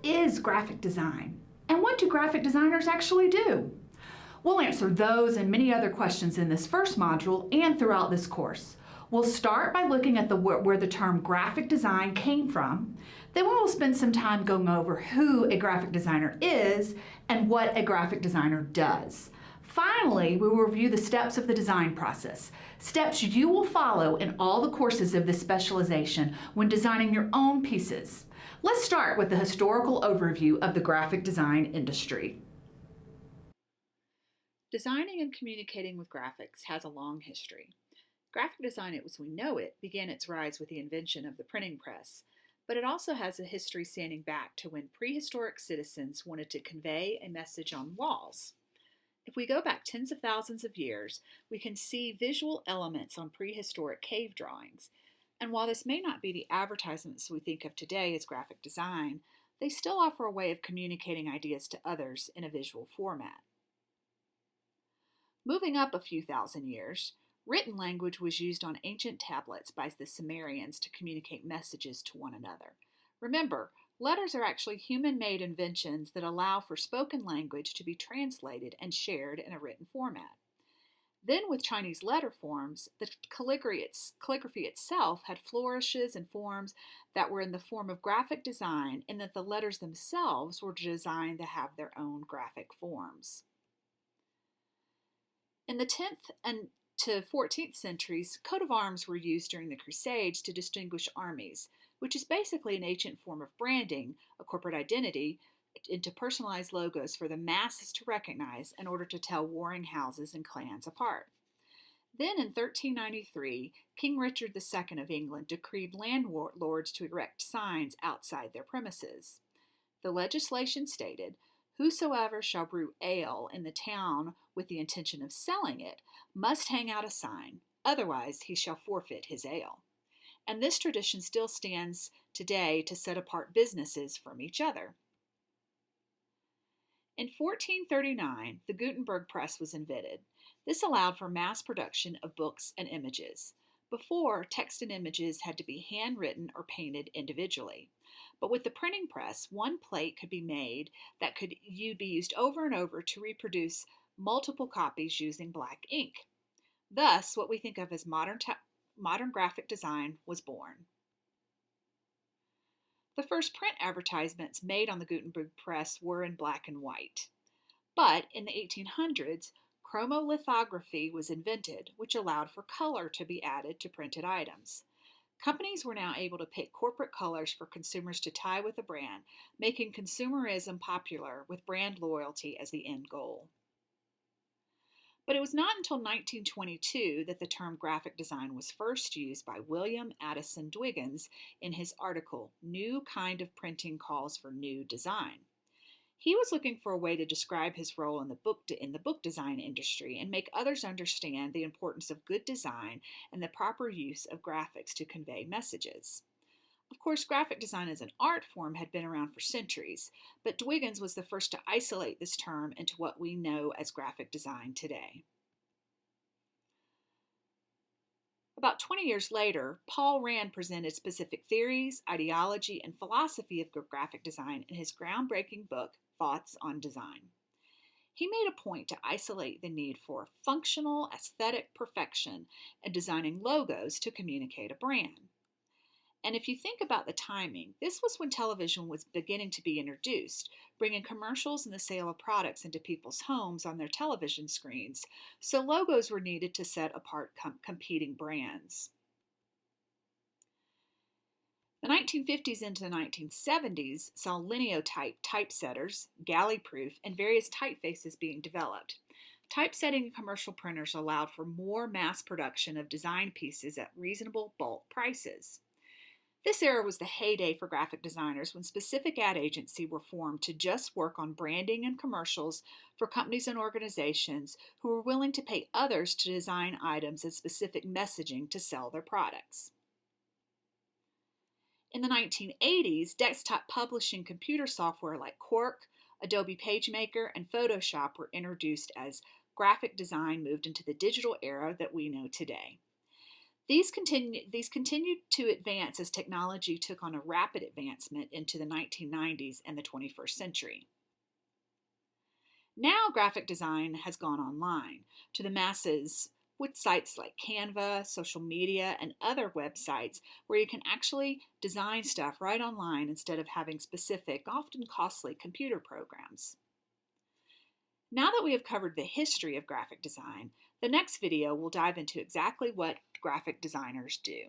is graphic design? And what do graphic designers actually do? We'll answer those and many other questions in this first module and throughout this course. We'll start by looking at where the term graphic design came from. Then we will spend some time going over who a graphic designer is and what a graphic designer does. Finally, we will review the steps of the design process, steps you will follow in all the courses of this specialization when designing your own pieces. Let's start with the historical overview of the graphic design industry. Designing and communicating with graphics has a long history. Graphic design as we know it began its rise with the invention of the printing press, but it also has a history standing back to when prehistoric citizens wanted to convey a message on walls. If we go back tens of thousands of years, we can see visual elements on prehistoric cave drawings. And while this may not be the advertisements we think of today as graphic design, they still offer a way of communicating ideas to others in a visual format. Moving up a few thousand years, written language was used on ancient tablets by the Sumerians to communicate messages to one another. Remember, letters are actually human-made inventions that allow for spoken language to be translated and shared in a written format. Then with Chinese letter forms, the calligraphy itself had flourishes and forms that were in the form of graphic design, and that the letters themselves were designed to have their own graphic forms. In the 10th and to 14th centuries, coat of arms were used during the Crusades to distinguish armies, which is basically an ancient form of branding, a corporate identity, into personalized logos for the masses to recognize in order to tell warring houses and clans apart. Then in 1393, King Richard II of England decreed landlords to erect signs outside their premises. The legislation stated, "Whosoever shall brew ale in the town with the intention of selling it must hang out a sign, otherwise he shall forfeit his ale." And this tradition still stands today to set apart businesses from each other. In 1439, the Gutenberg press was invented. This allowed for mass production of books and images. Before, text and images had to be handwritten or painted individually. But with the printing press, one plate could be made that could be used over and over to reproduce multiple copies using black ink. Thus, what we think of as modern graphic design was born. The first print advertisements made on the Gutenberg press were in black and white. But in the 1800s, chromolithography was invented, which allowed for color to be added to printed items. Companies were now able to pick corporate colors for consumers to tie with a brand, making consumerism popular with brand loyalty as the end goal. But it was not until 1922 that the term graphic design was first used by William Addison Dwiggins in his article, "New Kind of Printing Calls for New Design." He was looking for a way to describe his role in the book design industry and make others understand the importance of good design and the proper use of graphics to convey messages. Of course, graphic design as an art form had been around for centuries, but Dwiggins was the first to isolate this term into what we know as graphic design today. About 20 years later, Paul Rand presented specific theories, ideology, and philosophy of graphic design in his groundbreaking book, Thoughts on Design. He made a point to isolate the need for functional, aesthetic perfection and designing logos to communicate a brand. And if you think about the timing, this was when television was beginning to be introduced, bringing commercials and the sale of products into people's homes on their television screens, so logos were needed to set apart competing brands. The 1950s into the 1970s saw lineotype typesetters, galley-proof, and various typefaces being developed. Typesetting in commercial printers allowed for more mass production of design pieces at reasonable bulk prices. This era was the heyday for graphic designers when specific ad agencies were formed to just work on branding and commercials for companies and organizations who were willing to pay others to design items and specific messaging to sell their products. In the 1980s, desktop publishing computer software like Quark, Adobe PageMaker, and Photoshop were introduced as graphic design moved into the digital era that we know today. These continued to advance as technology took on a rapid advancement into the 1990s and the 21st century. Now graphic design has gone online to the masses with sites like Canva, social media, and other websites where you can actually design stuff right online instead of having specific, often costly computer programs. Now that we have covered the history of graphic design, the next video will dive into exactly what graphic designers do.